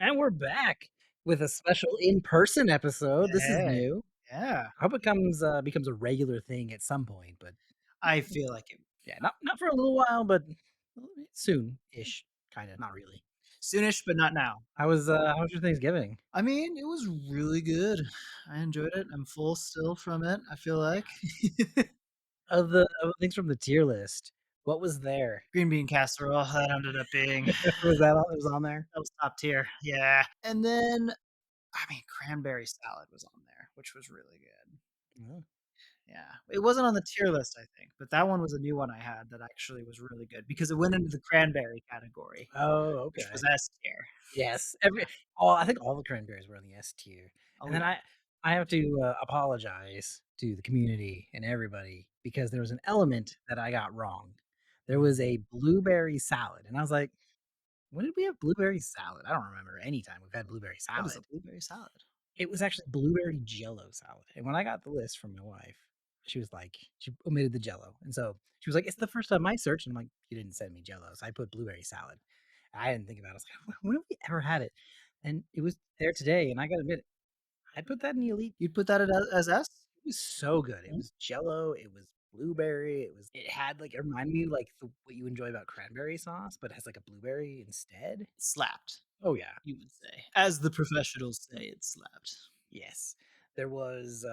And we're back with a special in-person episode. This is Hey, new. yeah, I hope it becomes a regular thing at some point, but I feel like it yeah, not for a little while, but soon-ish, kinda, not really. soonish, but not now. How was your Thanksgiving? I mean, it was really good. I enjoyed it. I'm full still from it, I feel like. Of the things from the tier list, what was there? Green bean casserole, that ended up being Was that all that was on there? that was top tier, yeah. And then, I mean, cranberry salad was on there, which was really good. Oh. Yeah. It wasn't on the tier list, I think, but that one was a new one I had that actually was really good because it went into the cranberry category, Oh, which okay. was S tier. Yes, Yeah. I think all the cranberries were on the S tier, Oh, and then yeah. I have to, apologize to the community and everybody because there was an element that I got wrong. There was Mhm. a blueberry salad, and I was like, "When did we have blueberry salad? I don't remember any time we've had blueberry What is a salad." blueberry salad? It was actually blueberry Jello salad, and when I got the list from my wife, she was like she omitted the Jello, and so she was like, "It's the first time I searched," and I'm like, "You didn't send me Jello," so I put blueberry salad. I didn't think about it. I was like, "When have we ever had it?" And it was there today, and I gotta admit, I'd put that in the elite. You'd put that at as S? It was so good. It Mm, was Jello, it was blueberry, it had, like it reminded me, like, what you enjoy about cranberry sauce, but it has, like, a blueberry instead. slapped, Oh, yeah. you would say. As the professionals say, it slapped. Yes. There was,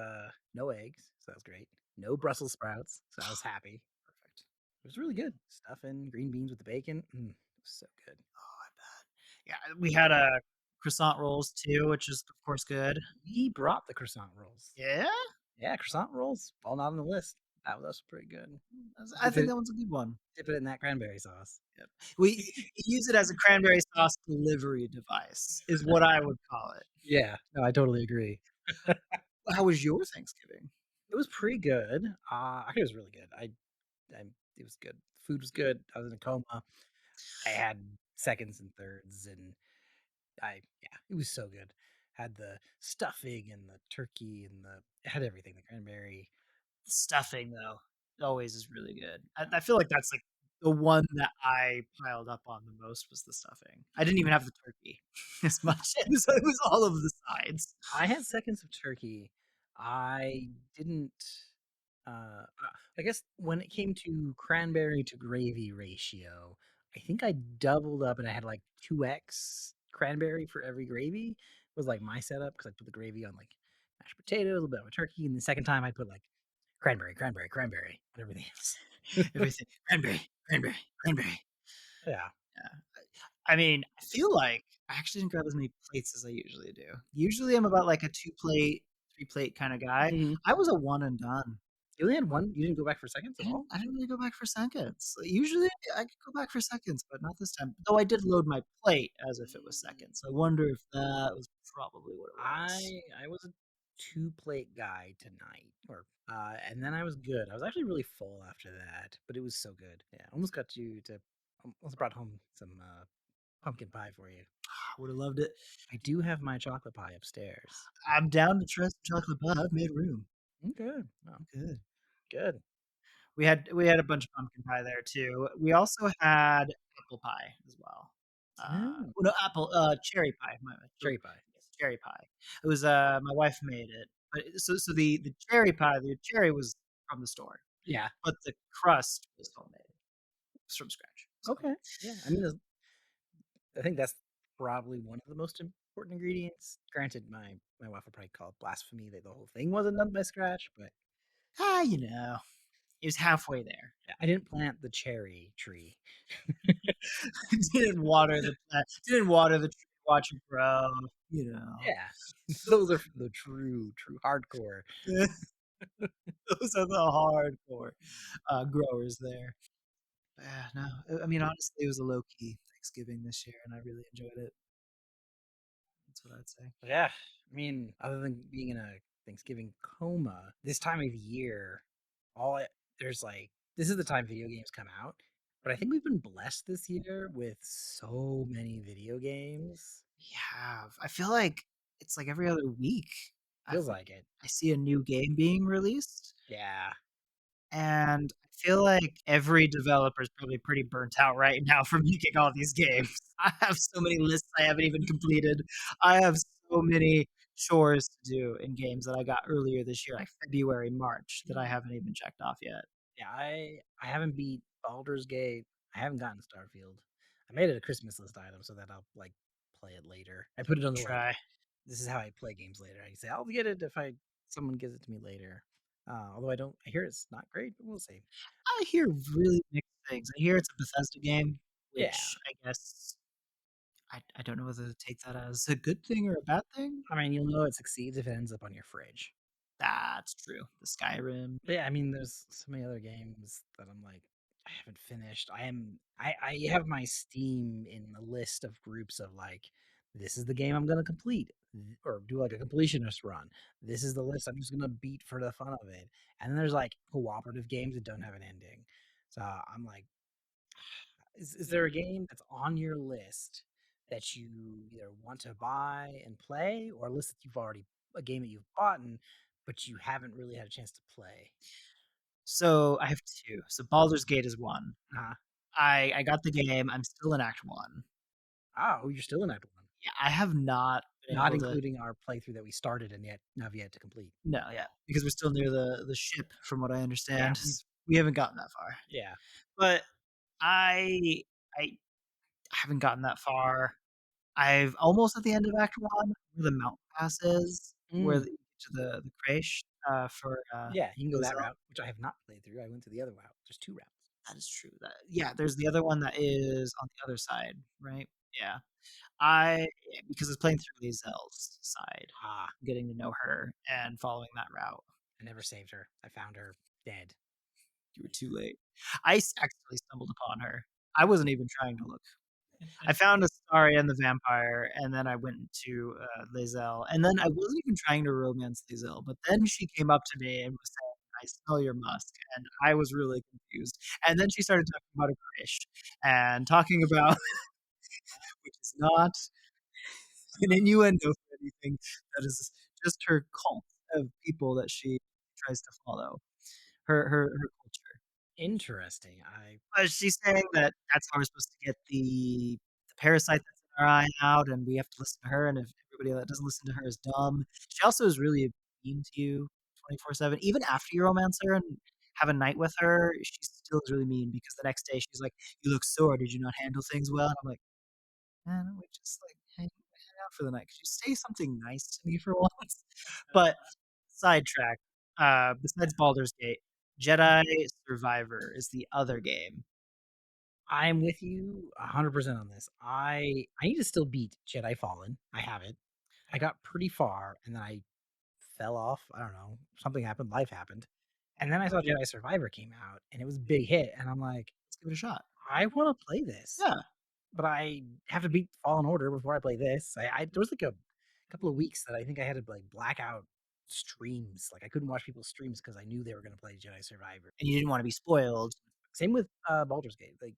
no eggs, so that was great. No Brussels sprouts, so I was happy. Perfect. It was really good. Stuffing, green beans with the bacon, it was so good. Oh, I bet. Yeah, we had, croissant rolls too, which is, of course, good. We brought the croissant rolls. Yeah? Yeah, croissant rolls, all not on the list. That was pretty good. I Dip think it that one's a good one. dip it in that cranberry sauce. Yep. We use it as a cranberry sauce delivery device is what I would call it. Yeah, no, I totally agree. How was your Thanksgiving? It was pretty good. I think it was really good. I it was good. Food was good. I was in a coma. I had seconds and thirds, and yeah, it was so good. Had the stuffing and the turkey and it had everything, the cranberry. The stuffing, though, always is really good. I feel like that's, like, the one that I piled up on the most was the stuffing. I didn't even have the turkey as much. It was all of the sides. I had seconds of turkey. I didn't, I guess when it came to cranberry to gravy ratio, I think I doubled up and I had, like, 2x cranberry for every gravy was, like, my setup because I put the gravy on, like, mashed potatoes, a little bit of a turkey, and the second time I put, like, cranberry, cranberry, cranberry, and everything else. Everything cranberry, cranberry, cranberry. Yeah. Yeah. I mean, I feel like I actually didn't grab as many plates as I usually do. Usually, I'm about, like, a 2 plate, 3 plate kinda guy. Mhm. I was a one and done. You only had 1? You didn't go back for seconds I at didn't all? I didn't really go back for seconds. Like, usually, I could go back for seconds, but not this time. Though I did load my plate as if it was Mm. seconds. I wonder if that was probably what it was. I was a 2-plate guy tonight, and then I was good. I was actually really full after that, but it was so good. Yeah, almost got you to almost brought home some, pumpkin pie for you. I would have loved it. I do have my chocolate pie upstairs. I'm down to try some chocolate pie. I've made room. Okay, well, Good. good. We had a bunch of pumpkin pie there too. We also had apple pie as well. Oh, Well, no, cherry pie. cherry pie. Yes, cherry pie. It was, my wife made it, but so the cherry pie, the cherry was from the store, Yeah, but the crust was homemade. It was from scratch. So okay. Yeah, I mean, I think that's probably one of the most important ingredients. Granted, my wife would probably call it blasphemy that the whole thing wasn't done by scratch, but it was halfway there. yeah, I didn't plant the cherry tree. Didn't water the tree, watch it grow, you know. Yeah, those are for the true hardcore. Those are the hardcore, growers there. Yeah, no, I mean, honestly, it was a low key Thanksgiving this year, and I really enjoyed it. That's what I'd say. Yeah, I mean, other than being in a Thanksgiving coma, this time of year, all I there's like this is the time video games come out, but I think we've been blessed this year with so many video games. Yeah, I feel like it's like every other week. I Feels like it. I see a new game being released, Yeah. and I feel like every developer is probably pretty burnt out right now from making all these games. I have so many lists I haven't even completed. I have so many chores to do in games that I got earlier this year, like February, March, that I Mm. haven't even checked off yet. Yeah, I haven't beat Baldur's Gate. I haven't gotten Starfield. I made it a Christmas list item so that I'll, like, play it later. I put it on the, like, Try. this is how I play games later. I say, "I'll get it if I someone gives it to me later." Although I hear it's not great, but we'll see. I hear really mixed things. I hear it's a Bethesda game, Yeah. which I guess I don't know whether to take that as a good thing or a bad thing. I mean, you'll know it succeeds if it ends up on your fridge. That's true. The Skyrim. But yeah, I mean, there's so many other games that I'm like, I haven't finished. I have my Steam in the list of groups of like, this is the game I'm gonna complete, or do like a completionist run. This is the list I'm just gonna beat for the fun of it. And then there's like cooperative games that don't have an ending. So I'm like, is there a game that's on your list that you either want to buy and play, or a list that you've already a game that you've bought and but you haven't really had a chance to play? So I have 2. So Baldur's Gate is 1. Uh-huh. I got the game. I'm still in Act 1. Oh, you're still in Act 1. Yeah, I have not been Not able to. including our playthrough that we started and yet have yet to complete. No, yeah, because we're still near the ship from what I Yeah, understand. We haven't gotten that far. yeah. But I haven't gotten that far. I've almost at the end of Act 1 where the mountain pass is, where Mm, you get to the Crèche, for, yeah, you can go that Lae'zel. route, which I have not played through. I went to the other route. There's 2 routes. That is true. That Yeah, there's the other one that is on the other side, right? Yeah. I Because it's playing through Lae'zel's side, Ah, getting to know her and following that route. I never saved her. I found her dead. You were too late. Accidentally stumbled upon her. I wasn't even trying to look. I found Astaria and the vampire, and then I went to, Lae'zel, and then I wasn't even trying to romance Lae'zel, but then she came up to me and was saying, "I smell your musk," and I was really confused, and then she started talking about a Krish and talking about which is not an innuendo for anything, that is just her cult of people that she tries to follow, her culture. Interesting. I She's saying that that's how we're supposed to get the parasite that's in our eye out, and we have to listen to her, and if everybody that doesn't listen to her is dumb. She also is really mean to you 24/7. Even after you romance her and have a night with her, she still is really mean because the next day she's like, "You look sore. Did you not handle things well?" And I'm like, "Man, we just, like, hang out for the night. Could you say something nice to me for once?" But sidetrack, besides Baldur's Gate, Jedi Survivor is the other game. I'm with you 100% on this. I need to still beat Jedi Fallen. I have it. I got pretty far and then I fell off. I don't know. Something happened. Life happened. And then I saw Jedi Survivor came out and it was a big hit. And I'm like, Let's give it a shot. I want to play this, Yeah, but I have to beat Fallen Order before I play this. There was like a couple of weeks that I think I had to like black out streams. Like I couldn't watch people's streams because I knew they were going to play Jedi Survivor. and you didn't wanna be spoiled. Same with Baldur's Gate. Like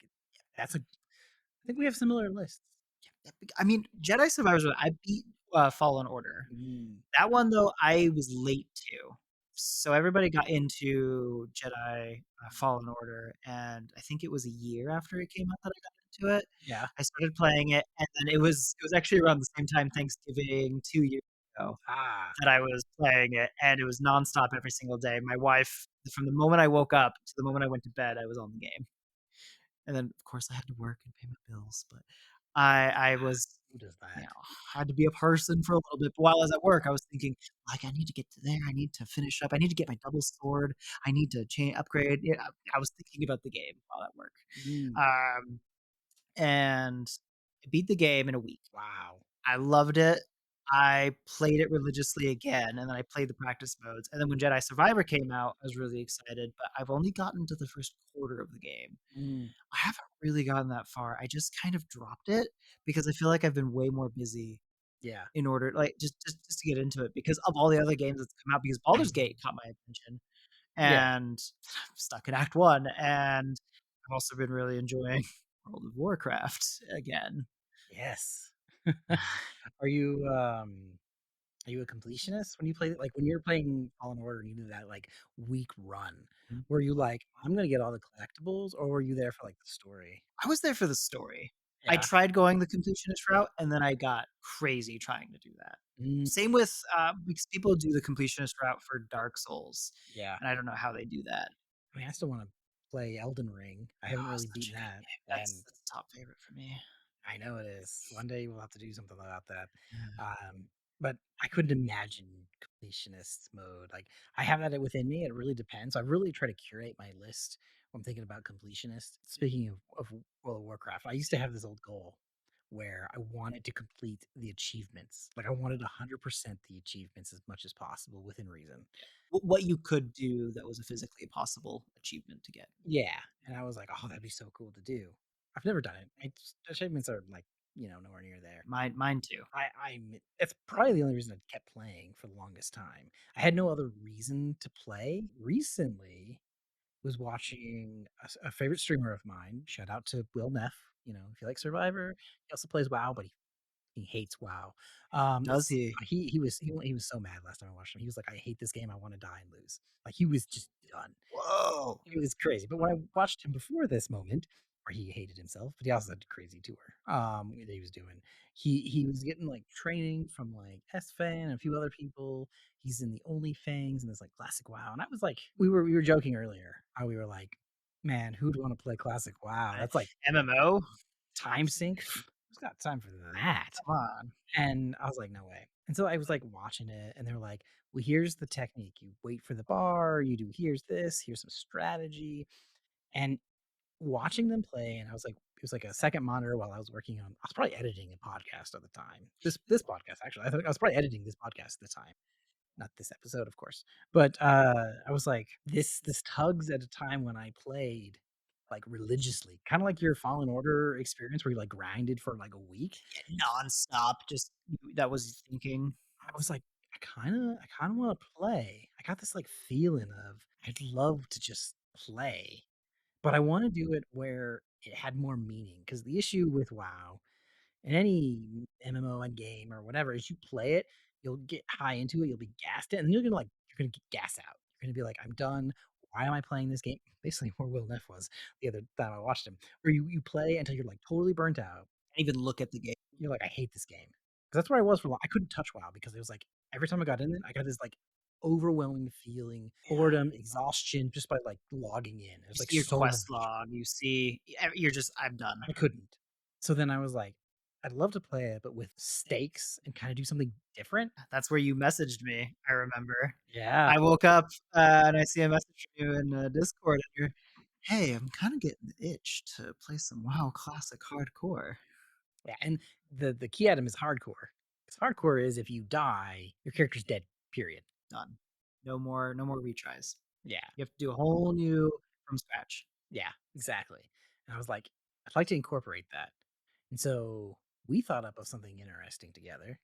that's a. I think we have similar lists. Yeah, I mean, Jedi Survivor, I beat, Fallen Order. Mm, That one, though, I was late to. So everybody got into Jedi, Fallen Order, and I think it was a year after it came out that I got into it. yeah. I started playing it, and then it was actually around the same time Thanksgiving 2 years ago Ah. that I was playing it, and it was nonstop every single day. My wife, from the moment I woke up to the moment I went to bed, I was on the game. And then, of course, I had to work and pay my bills, but I was, Who does you know, that? had to be a person for a little bit. But while I was at work, I was thinking, like, I need to get to there. I need to finish up. I need to get my double sword. I need to upgrade. Yeah, I was thinking about the game while at work. Mm, Um, and I beat the game in a week. wow. I loved it. I played it religiously again, and then I played the practice modes. And then when Jedi Survivor came out, I was really excited, but I've only gotten to the first quarter of the game. Mm, I haven't really gotten that far. I just kind of dropped it because I feel like I've been way more busy yeah. in order, like, just to get into it because of all the other games that's come out, because Baldur's Gate caught my attention, Yeah. and I'm stuck in Act 1, and I've also been really enjoying World of Warcraft again. Yes. Are you Are you a completionist when you play like, when you're playing Fallen Order and you do that, like, week run, Mhm. were you like, "I'm gonna get all the collectibles," or were you there for, like, the story? I was there for the story. I Yeah. tried going the completionist route, and then I got crazy trying to do that. Mm, Same with, because people do the completionist route for Dark Souls, yeah. and I don't know how they do that. I mean, I still wanna play Elden Ring. I haven't Oh, really such beaten a good that, game. and That's a top favorite for me. I know it is. One day we'll have to do something about that. Yeah. But I couldn't imagine completionist mode. Like I have that within me. It really depends. I really try to curate my list when I'm thinking about completionist. Speaking of World of Warcraft, I used to have this old goal where I wanted to complete the achievements. Like I wanted 100% the achievements as much as possible within reason. What you could do that was a physically possible achievement to get. Yeah. And I was like, oh, that'd be so cool to do. I've never done it. My achievements are like, nowhere near there. Mine too. I'm it's probably the only reason I kept playing for the longest time. I had no other reason to play. Recently, was watching a favorite streamer of mine. Shout out to Will Neff. If you like Survivor, he also plays WoW, but he hates WoW. Does It's he? he was so mad last time I watched him. He was like, "I hate this game. I want to die and lose." Like he was just done. Whoa! It was crazy, but when I watched him before this moment, where he hated himself, but he also had a crazy tour, that he was doing. He was getting, like, training from, like, SFan and a few other people. He's in the OnlyFans and this, like, Classic WoW, and I was like we were joking earlier how we were like, "Man, who'd wanna play Classic WoW? That's like MMO? time sink? Who's got time for that?" Come on. And I was like, "No way." And so I was, like, watching it, and they're like, "Well, here's the technique. You wait for the bar, you do here's this, here's some strategy." And watching them play, and I was like it was like a second monitor while I was working on I was probably editing a podcast at the time. This podcast, actually. I think I was probably editing this podcast at the time, not this episode, of course. But, I was like, this tugs at a time when I played, like, religiously, kinda like your Fallen Order experience where you, like, grinded for, like, a week. Yeah, nonstop, just that was thinking. I was like, I kinda wanna play. I got this, like, feeling of I'd love to just play. But I wanna do it where it had more meaning. Because the issue with WoW and any MMO and game or whatever is you play it, you'll get high into it, you'll be gassed in, and you're gonna get gas out. You're gonna be like, "I'm done. Why am I playing this game?" Basically where Will Neff was the other time I watched him, where you play until you're, like, totally burnt out. Can't even look at the game. You're like, "I hate this game." 'Cause that's where I was for a while. I couldn't touch WoW because it was like every time I got in it, I got this, like, overwhelming feeling, Yeah. boredom, exhaustion just by, like, logging in. It You was, like, see your so quest much. log, you see you're just, "I'm done." I couldn't. So then I was like, I'd love to play it, but with stakes and kinda do something different. That's where you messaged me, I remember. Yeah. I woke up, and I see a message from you in, Discord, and you're, "Hey, I'm kinda getting the itch to play some WoW Classic Hardcore." Yeah, and the key item is hardcore. 'Cause hardcore is if you die, your character's dead, period. Done. No more retries. Yeah. You have to do a whole new from scratch. Yeah, exactly. And I was like, I'd like to incorporate that. And so we thought up of something interesting together.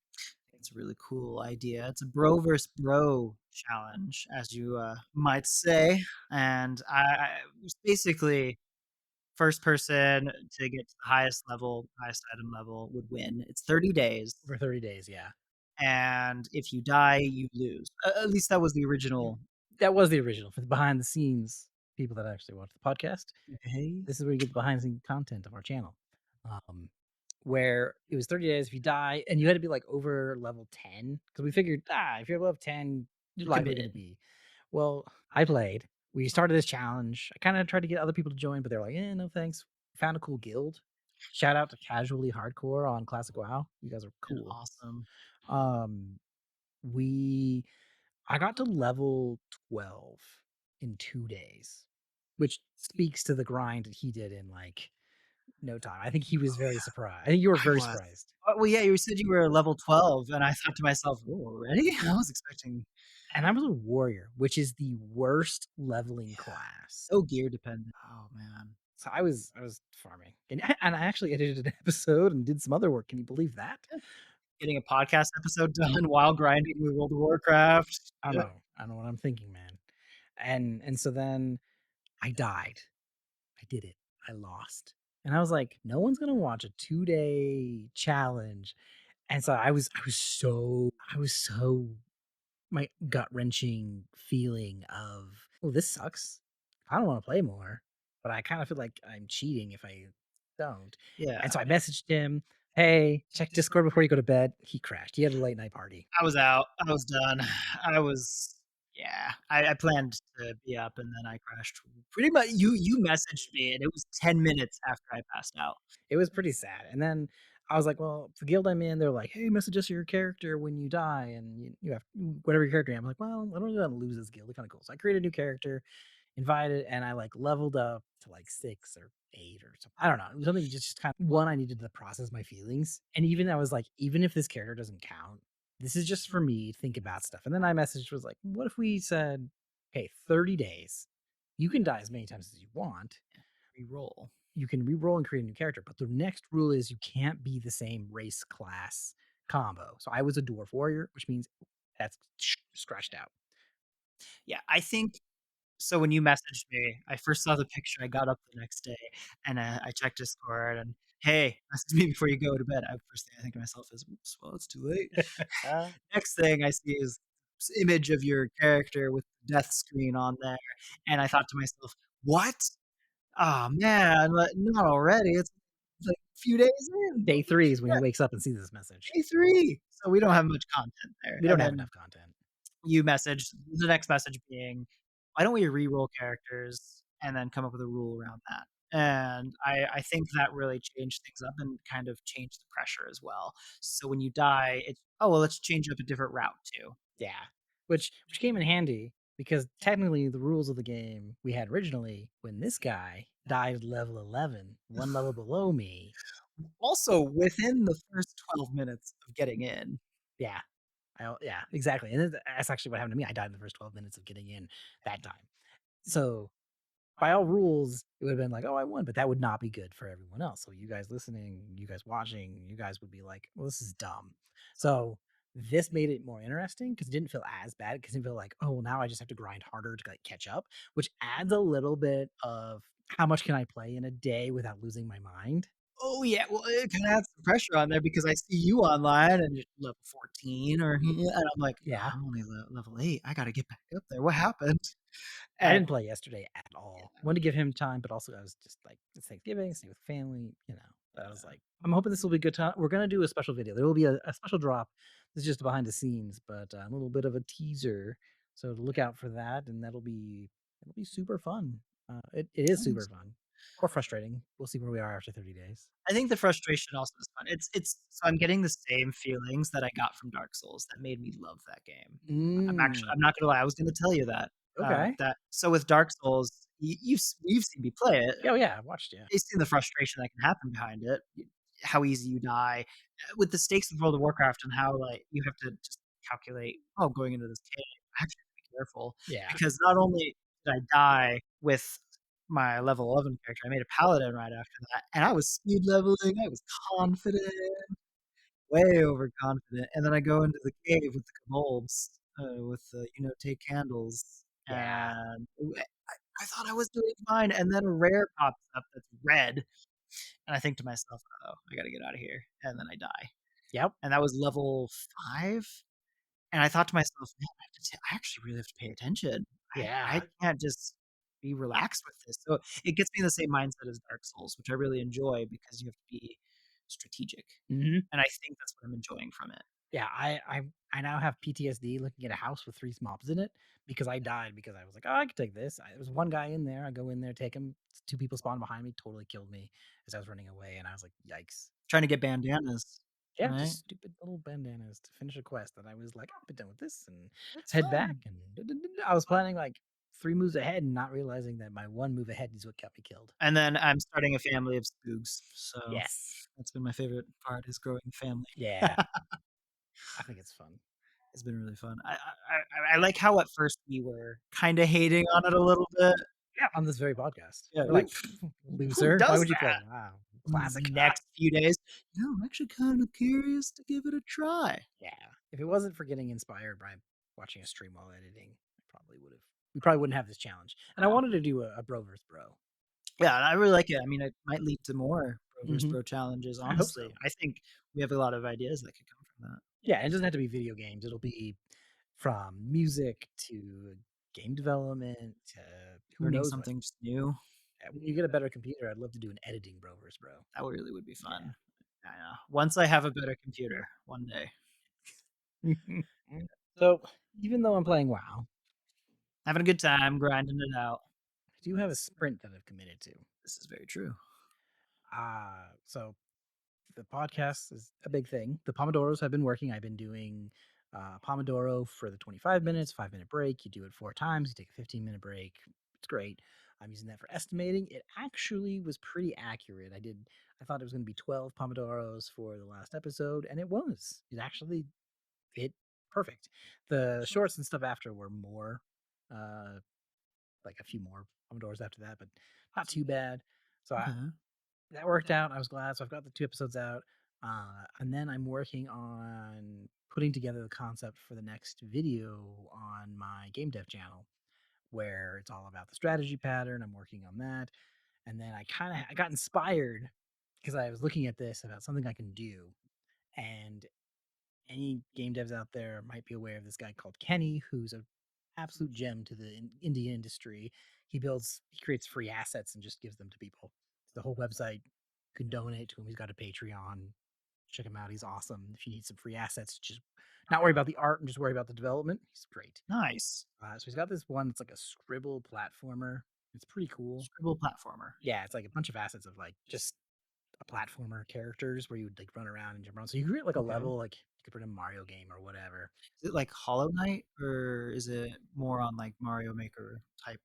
It's a really cool idea. It's a bro versus bro challenge, as you, might say, and I it's basically first person to get to the highest level, highest item level would win. It's 30 days, For 30 days, yeah. and if you die, you lose. At least that was the Mm, original. that was the original for the behind the scenes people that actually watch the podcast. Hey, This is where you get the behind the scenes content of our channel. Um, where it was 30 days if you die, and you had to be like over level 10 because we figured, if you're above 10, you're you're likely going to committed. be. Well, I played. We started this challenge. I kind of tried to get other people to join, but they're like, no thanks. Found a cool guild. Shout out to Casually Hardcore on Classic WoW. You guys are And cool. awesome. Um, we I got to level 12 in 2 days, which speaks to the grind that he did in like no time. I think he was very surprised. I think you were I very was. surprised. Well, yeah, you said you were level 12, and I thought to myself, "Whoa, already?" I was expecting. And I was a warrior, which is the worst leveling Yeah, class. so gear dependent. Oh, man. So I was farming. And I actually edited an episode and did some other work. Can you believe that? Yeah. Getting a podcast episode done while grinding with World of Warcraft. I Yeah. know. I know what I'm thinking, man. And so then I died. I did it. I lost. And I was like, no one's gonna watch a 2-day challenge And so I was so my gut-wrenching feeling of, "Well, this sucks. I don't wanna play more, but I kinda feel like I'm cheating if I don't." And Yeah. so I messaged him, "Hey, check Discord before you go to bed." He crashed. He had a late night party. I was out. I was done. I was yeah. I planned to be up and then I crashed. Pretty much you messaged me and it was 10 minutes after I passed out. It was pretty sad, and then I was like, "Well, the guild I'm in, they're like, 'Hey, message us your character when you die, and you have whatever your character name.'" I'm like, "Well, I don't really wanna lose this guild, it's kinda cool." So I created a new character, invited, and I, like, leveled up to, like, 6 or 8 or something. I don't know, it was something just kind of one, I needed to process my feelings, and even I was like, "Even if this character doesn't count, this is just for me to think about stuff." And then I messaged was like, "What if we said, hey, 30 days, you can die as many times as you want, Reroll. you can re-roll and create a new character, but the next rule is you can't be the same race class combo." So I was a dwarf warrior, which means that's scratched out. Yeah, I think so when you messaged me, I first saw the picture, I got up the next day, and, I checked Discord and, "Hey, message me before you go to bed." First thing I think to myself is, "Oops, well, it's too late." Next thing I see is this image of your character with the death screen on there, and I thought to myself, "What? Oh man, not already. It's like a few days in. Day Holy 3 is when he shit, wakes up and sees this message. day 3." So we don't have much content there. We And don't have then enough content. you messaged the next message being, "Why don't we re-roll characters and then come up with a rule around that?" And I think that really changed things up and kind of changed the pressure as well. So when you die, it's, "Oh, well, let's change up a different route too." Yeah, which came in handy because technically the rules of the game we had originally, when this guy died at level 11, 1 level below me. Also, within the first 12 minutes of getting in. Yeah, yeah, exactly, and that's actually what happened to me. I died in the first 12 minutes of getting in that time. So by all rules, it would have been like, "Oh, I won," but that would not be good for everyone else. So you guys listening, you guys watching, you guys would be like, "Well, this is dumb." So this made it more interesting because it didn't feel as bad because it didn't feel like, "Oh, well, now I just have to grind harder to, like, catch up," which adds a little bit of how much can I play in a day without losing my mind? Oh, yeah, well, it kinda adds some pressure on there because I see you online and you're level 14 or and I'm like, "Oh, Yeah. I'm only level 8. I gotta get back up there. What happened?" I And didn't play yesterday at all. Wanted to give him time, but also I was just like, it's Thanksgiving, stay with family, you know. But I was yeah. like, I'm hoping this will be a good time. We're gonna do a special video. There will be a special drop. This is just behind the scenes, but a little bit of a teaser. So to look out for that, and it'll be super fun. It is super fun or frustrating. We'll see where we are after 30 days. I think the frustration also is fun. It's so I'm getting the same feelings that I got from Dark Souls that made me love that game. Mm, I'm not gonna lie, I was gonna tell you that, okay. that so with Dark Souls, you've seen me play it. Oh yeah, I watched you. You've seen the frustration that can happen behind it, how easy you die, with the stakes of World of Warcraft and how, like, you have to just calculate, "Oh, going into this cave, I actually have to be careful," Yeah. because not only did I die with my level 11 character, I made a paladin right after that, and I was speed leveling, I was confident, way overconfident, and then I go into the cave with the kobolds, with the, take candles, Yeah. and I thought I was doing fine, and then a rare pops up that's red, and I think to myself, "Oh, I gotta get out of here," and then I die, Yep. and that was level 5, and I thought to myself, "Man, I actually really have to pay attention. I Yeah. can't just be relaxed with this." So, it gets me in the same mindset as Dark Souls, which I really enjoy because you have to be strategic, Hmm. and I think that's what I'm enjoying from it. Yeah, I now have PTSD looking at a house with 3 mobs in it because I died because I was like, "Oh, I could take this." There was one guy in there, I go in there, take him, 2 people spawn behind me, totally killed me as I was running away, and I was like, "Yikes." Trying to get bandanas, Yeah, right? just stupid little bandanas to finish a quest that I was like, "I'll be done with this and It's head back," fun. and I was planning, like, 3 moves ahead and not realizing that my 1 move ahead is what got me killed. And then I'm starting a family of spooks, so Yes. that's been my favorite part is growing a family. Yeah, I think it's fun. It's been really fun. I like how at first we were kinda hating on it a little bit. Yeah, on this very podcast. Yeah, We're like, who "Loser, why does would you play?" that? Wow, classic. Next few days, I'm actually kind of curious to give it a try. Yeah. If it wasn't for getting inspired by watching a stream while editing, we probably wouldn't have this challenge. And I No. wanted to do a bro versus bro. Yeah, and I really like it. I mean, it might lead to more Bro vs. Mhm. Bro challenges, I hope honestly. so. I think we have a lot of ideas that could come from that. Yeah, it doesn't have to be video games. It'll be from music to game development to who Learning knows what. something just new, When you get a better computer, I'd love to do an editing Rovers, bro. that really would be fun. Yeah. I know. Once I have a better computer, one day. So, even though I'm playing WoW, Having a good time, grinding it out. I do have a sprint that I've committed to. This is very true. So the podcast is a big thing. The Pomodoros have been working. I've been doing Pomodoro for the 25 minutes, 5 minute break. You do it 4 times, you take a 15-minute break. It's great. I'm using that for estimating. It actually was pretty accurate. I thought it was going to be 12 Pomodoros for the last episode, and it was. It actually fit perfect. The shorts and stuff after were more, uh, like a few more Pomodoros after that, but not too bad. So Okay. that worked out. I was glad. So I've got the 2 episodes out, and then I'm working on putting together the concept for the next video on my game dev channel, where it's all about the strategy pattern. I'm working on that, and then I got inspired because I was looking at this about something I can do, and any game devs out there might be aware of this guy called Kenny, who's a absolute gem to the indie industry. He creates free assets and just gives them to people. The whole website, you can donate to him. He's got a Patreon. Check him out. He's awesome. If you need some free assets, just not worry about the art and just worry about the development. He's great. Nice. So he's got this one. It's like a scribble platformer. It's pretty cool. Scribble platformer. Yeah, it's like a bunch of assets of like just a platformer characters where you would like run around and jump around. So you create like a Okay. level, like you could put in a Mario game or whatever. Is it like Hollow Knight, or is it more on, like, Mario Maker type?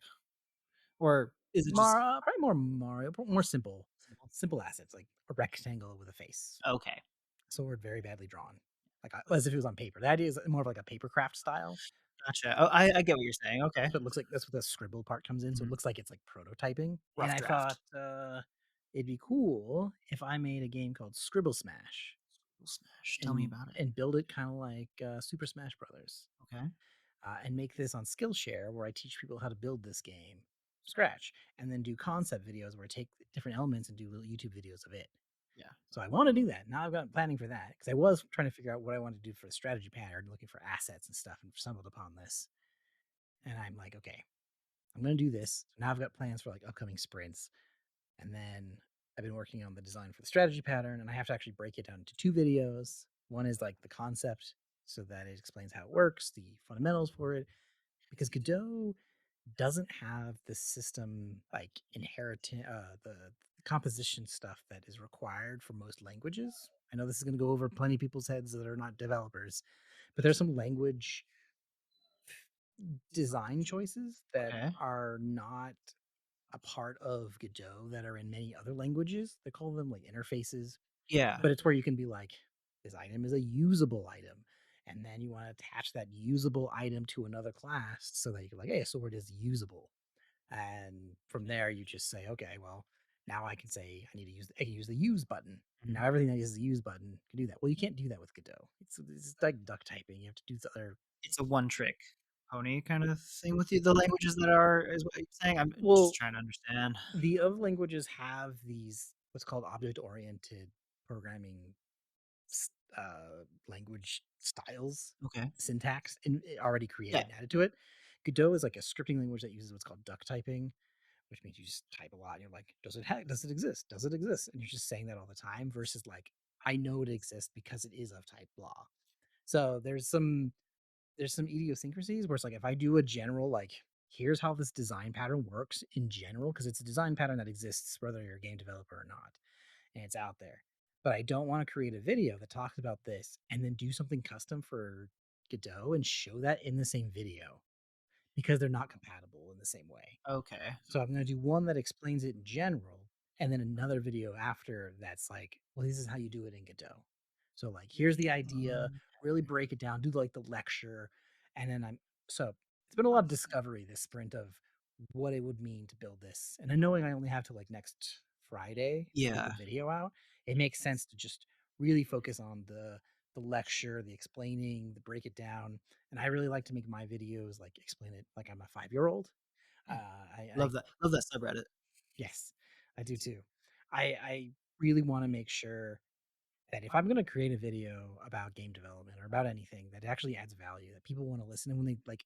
Or is it just Probably more Mario, more simple, simple? simple assets like a rectangle with a face, Okay. sword very badly drawn, like as if it was on paper. The idea is more of like a paper craft style. Gotcha. Oh, I get what you're saying, okay. So it looks like that's what the scribble part comes in. So it Mhm. looks like it's like prototyping. And Rough I draft. thought it'd be cool if I made a game called Scribble Smash Scribble Smash. Tell me and about it. build it kind of like Super Smash Brothers. Okay. And make this on Skillshare where I teach people how to build this game from scratch and then do concept videos where I take different elements and do little YouTube videos of it. Yeah. So I want to do that. Now I've got planning for that because I was trying to figure out what I wanted to do for the strategy pattern, looking for assets and stuff, and stumbled upon this. And I'm like, okay, I'm going to do this. So now I've got plans for like upcoming sprints. And then I've been working on the design for the strategy pattern, and I have to actually break it down into 2 videos. One is like the concept so that it explains how it works, the fundamentals for it, because Godot doesn't have the system like inheritance, the composition stuff that is required for most languages. I know this is going to go over plenty of people's heads that are not developers, but there's some language design choices that Okay. are not a part of Godot that are in many other languages. They call them like interfaces, Yeah. but it's where you can be like, this item is a usable item. And then you want to attach that usable item to another class so that you can like, hey, a sword is usable. And from there, you just say, okay, well, now I can say I can use the use button. Mhm. Now everything that uses the use button can do that. Well, you can't do that with Godot. It's like duck typing. You have to do the other. It's a one trick pony kind of thing with you, the languages that are is what you're saying? I'm just Well, trying to understand. the other languages have these what's called object oriented programming language styles, Okay. syntax already Yeah. created and added to it. Godot is like a scripting language that uses what's called duck typing, which means you just type a lot. And you're like, does it exist? Does it exist? And you're just saying that all the time versus like, I know it exists because it is of type blah. So there's some idiosyncrasies where it's like if I do a general like here's how this design pattern works in general because it's a design pattern that exists whether you're a game developer or not and it's out there. But I don't want to create a video that talks about this and then do something custom for Godot and show that in the same video because they're not compatible in the same way. Okay. So I'm going to do one that explains it in general, and then another video after that's like, well, this is how you do it in Godot. So like, here's the idea, Um, really break it down, do like the lecture, and then so it's been a lot of discovery this sprint of what it would mean to build this. And then knowing I only have to like next Friday to get the yeah. video out, it makes sense to just really focus on the lecture, the explaining, the break it down. And I really like to make my videos like explain it like I'm a 5-year old. I Love that. Love that subreddit. yes, I do too. I really want to make sure. that if I'm gonna create a video about game development or about anything that actually adds value, that people wanna listen, and when they, like,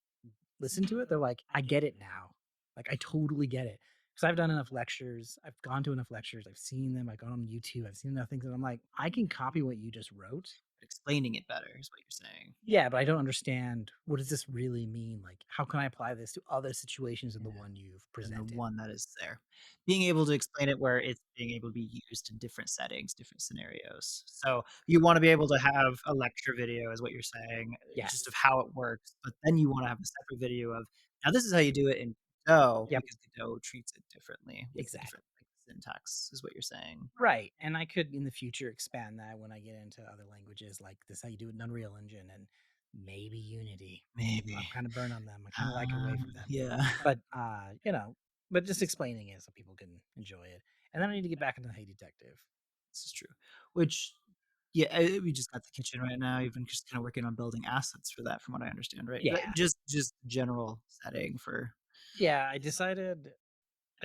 listen to it, they're like, "I get it now." Like, I totally get it. Because 'Cause I've done enough lectures, I've gone to enough lectures, I've seen them, I've gone on YouTube, I've seen enough things, and I'm like, "I can copy what you just wrote." Explaining it better is what you're saying. Yeah, but I don't understand, what does this really mean? Like, how can I apply this to other situations than the Yeah. one you've Than the presented? one that is there. Being able to explain it where it's being able to be used in different settings, different scenarios. So, you wanna be able to have a lecture video is what you're saying, just of Yes. how it works, but then you wanna have a separate video of, "Now this is how you do it in Go," Yep, because Godot treats it differently with the exactly. different, like, syntax is what you're saying. Right, and I could, in the future, expand that when I get into other languages, like, this is how you do it in Unreal Engine and maybe Unity. I'm Maybe. kinda burned on them, I kinda like away from them. Yeah. But, but just explaining it so people can enjoy it. And then I need to get back into Hey Detective. This is true. Which yeah, we just got the kitchen right now. You've been just kinda working on building assets for that from what I understand, right? Like, Yeah. just general setting for Yeah, I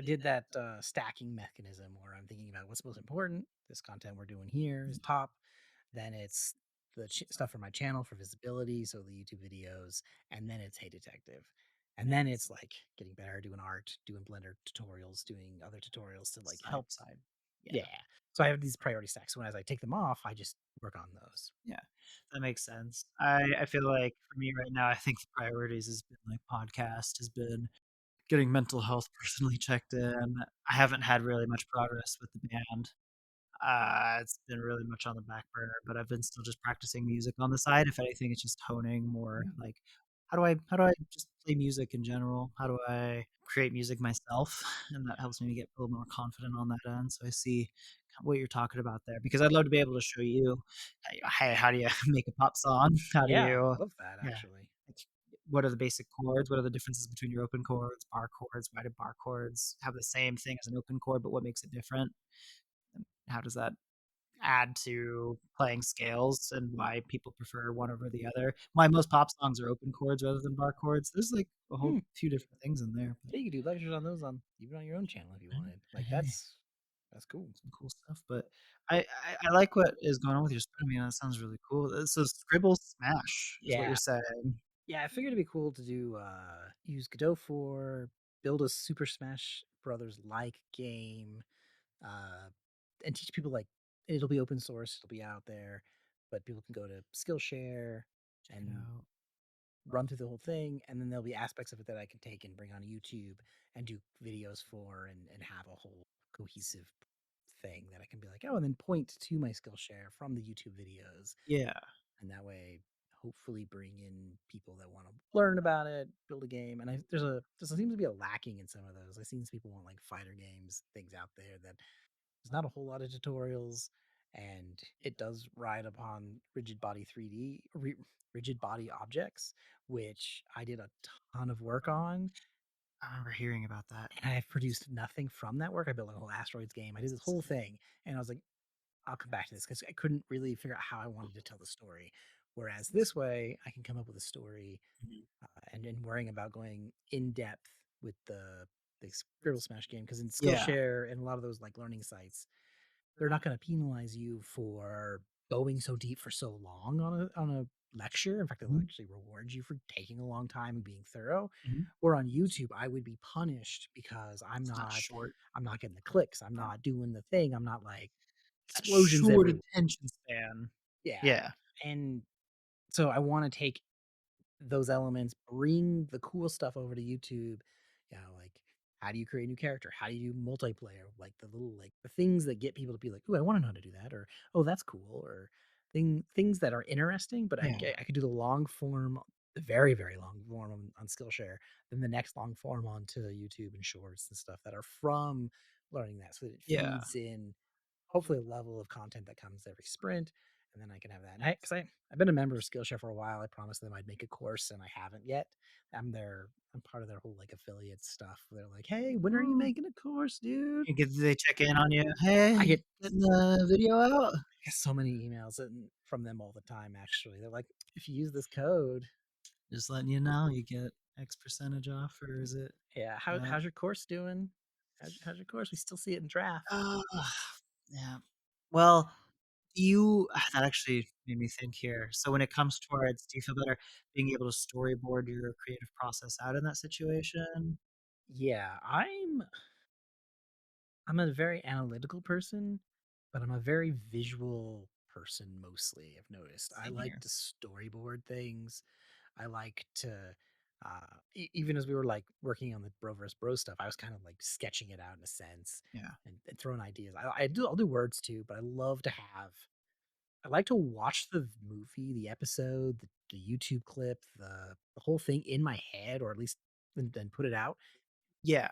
did that, stacking mechanism where I'm thinking about what's most important. This content we're doing here is top. Then it's the stuff for my channel for visibility, so the YouTube videos, and then it's Hey Detective. And then it's like getting better, doing art, doing Blender tutorials, doing other tutorials to like help. side. Yeah, Yeah. So I have these priority stacks. So as I take them off, I just work on those. yeah, that makes sense. I feel like for me right now, I think the priorities has been, like, podcast, has been getting mental health personally checked in. I haven't had really much progress with the band. It's been really much on the back burner, but I've been still just practicing music on the side. If anything, it's just honing more like how do I just play music in general? How do I create music myself? And that helps me get a little more confident on that end. So I see what you're talking about there because I'd love to be able to show you, hey, how do you make a pop song? How do Yeah, you, love that yeah, actually. like, what are the basic chords? What are the differences between your open chords, bar chords? Why do bar chords have the same thing as an open chord, but what makes it different? And how does that add to playing scales and why people prefer one over the other. Why most pop songs are open chords rather than bar chords. There's like a whole Hmm. few different things in there. But Yeah, you could do lectures on those on even on your own channel if you wanted. Like hey, that's cool. some cool stuff. But I like what is going on with your spin. I mean, that sounds really cool. So Scribble Smash is what you're Yeah. saying. Yeah, I figured it'd be cool to do use Godot for build a Super Smash Brothers like game, uh, and teach people like it'll be open source, it'll be out there, but people can go to Skillshare Check it and out. run through the whole thing, and then there'll be aspects of it that I can take and bring on YouTube and do videos for and have a whole cohesive thing that I can be like, oh, and then point to my Skillshare from the YouTube videos, Yeah, and that way hopefully bring in people that want to learn about it, build a game. And there seems to be a lacking in some of those. I've seen some people want like fighter games, things out there that there's not a whole lot of tutorials, and it does ride upon rigid body 3D, rigid body objects, which I did a ton of work on, I remember hearing about that. and I've produced nothing from that work. I built like a whole asteroids game. I did this whole thing, and I was like, I'll come back to this because I couldn't really figure out how I wanted to tell the story. Whereas this way, I can come up with a story, Mhm. and worrying about going in depth with the Scribble Smash game, because in Yeah. Skillshare and a lot of those like learning sites, they're not going to penalize you for going so deep for so long on a lecture. In fact, they'll Mhm. actually reward you for taking a long time and being thorough. Mhm. Or on YouTube, I would be punished because It's not short. I'm not getting the clicks. I'm Yeah. not doing the thing. I'm not like That explosions short everywhere. attention span. Yeah. Yeah. And so I want to take those elements, bring the cool stuff over to YouTube. Like how do you create a new character? How do you do multiplayer? Like the little like the things that get people to be like, "Ooh, I want to know how to do that," or "Oh, that's cool," or things that are interesting. But Yeah. I could do the long form, the very very long form on Skillshare, then the next long form onto YouTube and Shorts and stuff that are from learning that, so that it Yeah. feeds in hopefully a level of content that comes every sprint, and then I can have that. And I've been a member of Skillshare for a while. I promised them I'd make a course, and I haven't yet. I'm part of their whole like affiliate stuff. They're like, "Hey, when are you Oh. making a course, dude?" Do they check in on you? I "Hey, get getting the video out?" so many emails from them all the time. Actually, they're like, "If you use this code, Just letting you know you get X percentage off, or is it yeah, that? how's your course doing? How's your course? We still see it in draft." Oh, yeah. Well, that actually made me think here. So when it comes towards do you feel better being able to storyboard your creative process out in that situation? Yeah, I'm a very analytical person, but I'm a very visual person mostly, I've noticed. I Same like here. to storyboard things. I like to even as we were like working on the bro versus bro stuff, I was kind of like sketching it out in a sense Yeah. and throwing ideas. I'll do words too, but I love to have I like to watch the movie, the episode, the YouTube clip, the whole thing in my head, or at least then put it out. Yeah.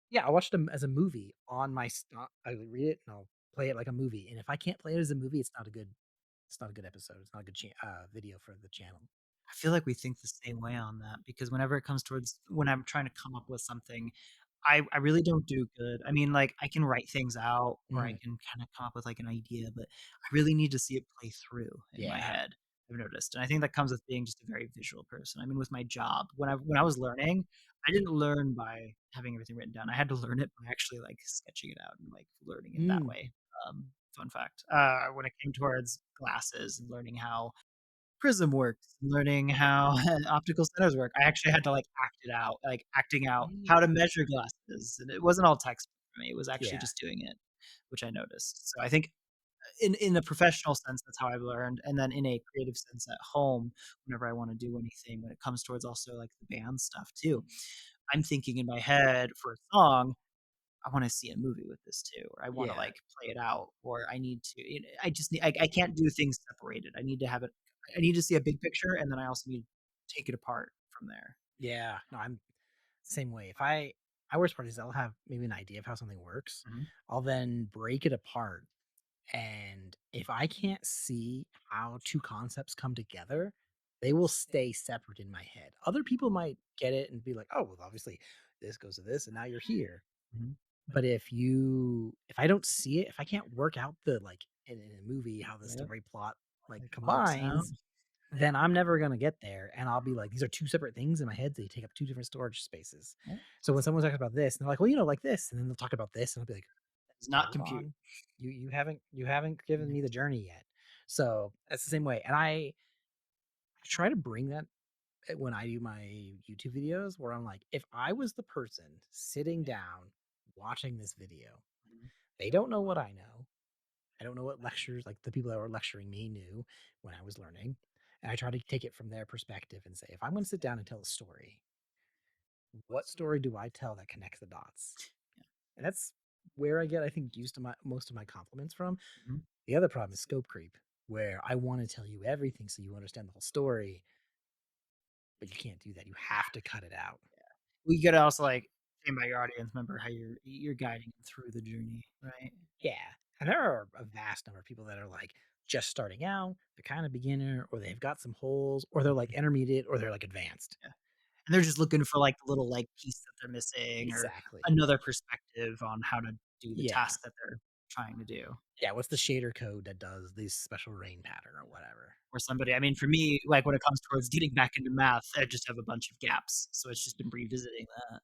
Yeah, I watched them as a movie on my I read it and I'll play it like a movie, and if I can't play it as a movie, it's not a good episode, it's not a good video for the channel. I feel like we think the same way on that because whenever it comes towards when I'm trying to come up with something, I really don't do good. I mean, like, I can write things out or I Mhm. can kinda come up with, like, an idea, but I really need to see it play through in my Yeah. head, I've noticed, and I think that comes with being just a very visual person. I mean, with my job, when I was learning, I didn't learn by having everything written down. I had to learn it by actually, like, sketching it out and, like, learning it that Mm. way. Fun fact. When it came towards glasses and learning how prism works, learning how optical centers work. I actually had to, like, act it out, like, acting out how to Mm. measure glasses, and it wasn't all textbook for me, it was actually Yeah. just doing it, which I noticed. So I think in a professional sense, that's how I've learned, and then in a creative sense at home, whenever I wanna do anything, when it comes towards also, like, the band stuff too, I'm thinking in my head for a song, I wanna see a movie with this too, or I wanna, Yeah. like, play it out, or I need to I just need I can't do things separated. I need to have it I need to see a big picture, and then I also need to take it apart from there. Yeah. No, I'm same way. If I worst part is I'll have maybe an idea of how something works. Mhm. I'll then break it apart. And if I can't see how two concepts come together, they will stay separate in my head. Other people might get it and be like, "Oh, well, obviously this goes to this, and now you're here." Mhm. But if I don't see it, if I can't work out the like in a movie how the Yep, story plot like like, maps out. combines, then I'm never gonna get there, and I'll be like, "These are 2 separate things in my head, they take up 2 different storage spaces." Yep. So when someone's talking about this, and they're like, "Well, like this," and then they'll talk about this, and I'll be like, Does not "Hold compute. on, you haven't given me the journey yet." So that's the same way, and I try to bring that when I do my YouTube videos, where I'm like, if I was the person sitting down watching this video, Mhm. they don't know what I know. I don't know what lectures, like the people that were lecturing me knew when I was learning. And I try to take it from their perspective and say, if I'm going to sit down and tell a story, what story do I tell that connects the dots? And that's where I get, I think, used to my most of my compliments from. Mhm. The other problem is scope creep, where I want to tell you everything so you understand the whole story, but you can't do that. You have to cut it out. Well, you gotta also, like, think about your audience member, how you're guiding them through the journey, right? Yeah. And there are a vast number of people that are like just starting out, they're kind of beginner, or they've got some holes, or they're like Mhm. intermediate, or they're like advanced. Yeah. And they're just looking for, like, the little, like, piece that they're missing or Exactly. another perspective on how to do the Yeah. task that they're trying to do. Yeah, what's the shader code that does this special rain pattern or whatever? Or somebody I mean, for me, like, when it comes towards getting back into math, I just have a bunch of gaps, so it's just been revisiting that.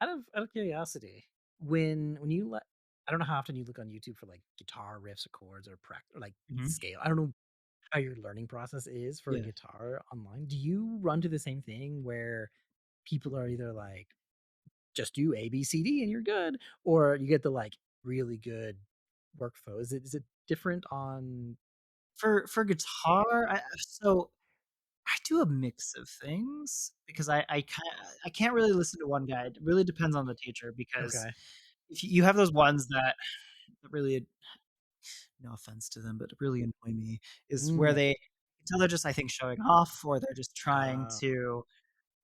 Out of curiosity, when you let I don't know how often you look on YouTube for like guitar riffs or chords or or like Mhm. scale. I don't know how your learning process is for a Yeah. guitar online. Do you run to the same thing where people are either like just do A, B, C, D and you're good, or you get the like really good workflow? Is it different on For guitar, so I do a mix of things because I can't really listen to one guy. It really depends on the teacher because okay. if you have those ones that really no offense to them, but really annoy me, is where Mm, they until they're just, I think, showing off or they're just trying uh, to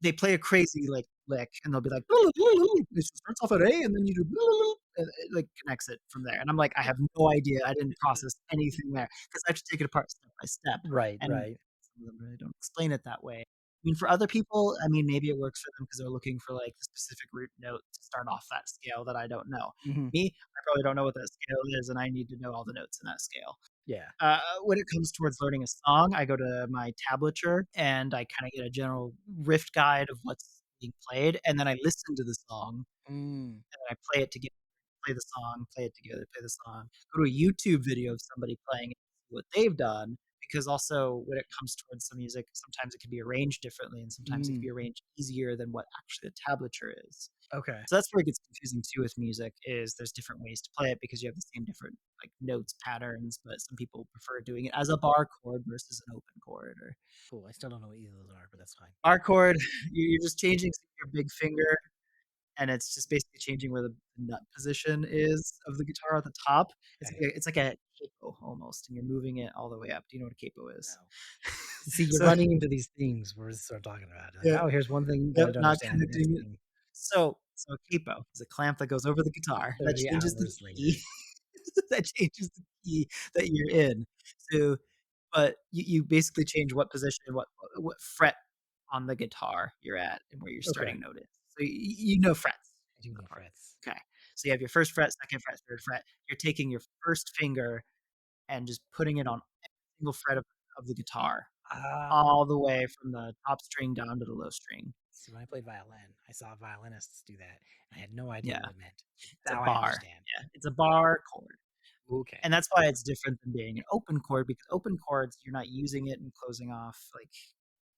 they play a crazy, like, lick, and they'll be like, "It starts off at A, and then you do," and it, like, connects it from there, and I'm like, "I have no idea, I didn't process anything there because I have to take it apart step by step, right, and right. some of them really don't explain it that way. I mean, for other people, I mean, maybe it works for them because 'cause they're looking for, like, the specific root note to start off that scale that I don't know. Mhm. Me, I probably don't know what that scale is, and I need to know all the notes in that scale. Yeah. When it comes towards learning a song, I go to my tablature and I kinda get a general riff guide of what's being played, and then I listen to the song, Mm, and then I play it together, play the song, play it together, play the song, go to a YouTube video of somebody playing it, what they've done, because also when it comes towards some music, sometimes it can be arranged differently and sometimes it can Mm, be arranged easier than what actually the tablature is. okay. So that's where it gets confusing too with music is there's different ways to play it because you have the same different like notes patterns, but some people prefer doing it as a bar chord versus an open chord or Cool. I still don't know what either of those are, but that's fine. bar chord. You're just changing your big finger and it's just basically changing where the nut position is of the guitar at the top. Okay. It's like a capo almost, and you're moving it all the way up. Do you know what a capo is? No. See, you're So running into these things we're sort of talking about. Like, yeah, oh, here's one thing that yep, I don't not understand. Next connecting it. thing, So a capo is a clamp that goes over the guitar that 30 changes the hours later. key. That changes the key that you're in. So, but you basically change what position, what fret on the guitar you're at and where your Okay. starting note is. So you know frets I do for the know part. frets. Okay. So you have your first fret, second fret, third fret. You're taking your first finger and just putting it on every single fret of the guitar, Ah, all the way from the top string down to the low string. see, when I played violin, I saw violinists do that. I had no idea Yeah. what it meant. It's a Now I bar. understand. Yeah. It's a bar chord. Okay. And that's why it's different than being an open chord because open chords, you're not using it and closing off like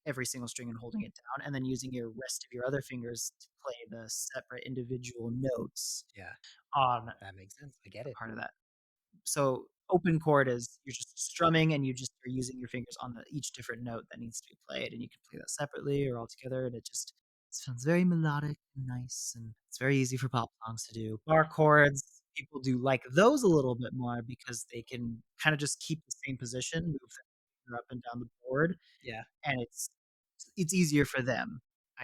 every single string and holding it down, and then using your rest of your other fingers to play the separate individual notes Yeah, on that makes sense. I get a it. part of that. So open chord is you're just strumming and you just are using your fingers on each different note that needs to be played, and you can play that separately or all together, and it sounds very melodic and nice, and it's very easy for pop songs to do. Bar chords, people do like those a little bit more because they can kind of just keep the same position, move the finger up and down the board, Yeah, and it's easier for them,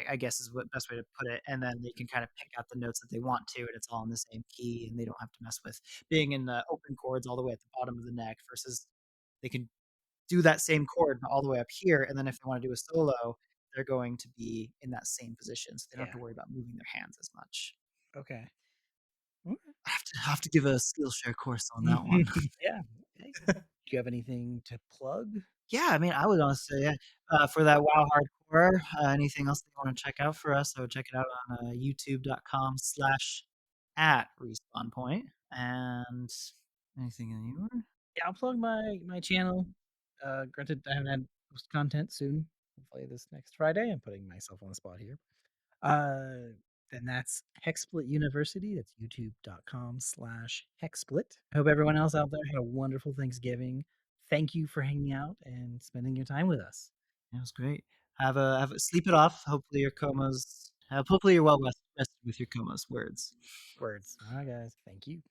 I guess is what best way to put it, and then they can kinda pick out the notes that they want to, and it's all in the same key, and they don't have to mess with being in the open chords all the way at the bottom of the neck versus they can do that same chord, but all the way up here, and then if they wanna do a solo, they're going to be in that same position, so they don't have yeah. to worry about moving their hands as much. Okay. Okay. I have to give a Skillshare course on that one. Yeah. Okay. Do you have anything to plug? Yeah, I mean, I would honestly say, yeah, for that WoW hardcore, anything else that you wanna check out for us, I would check it out on, youtube.com/@respawn point, and anything in your Yeah, I'll plug my channel. Granted, I haven't had post content soon. Hopefully this next Friday. I'm putting myself on the spot here. Uh, then that's Hexsplit University. That's youtube.com/Hexsplit. I hope everyone else out there had a wonderful Thanksgiving. Thank you for hanging out and spending your time with us. That was great. Have a sleep it off, hopefully you're well rested with your comas, words. Words. All right, guys. Thank you.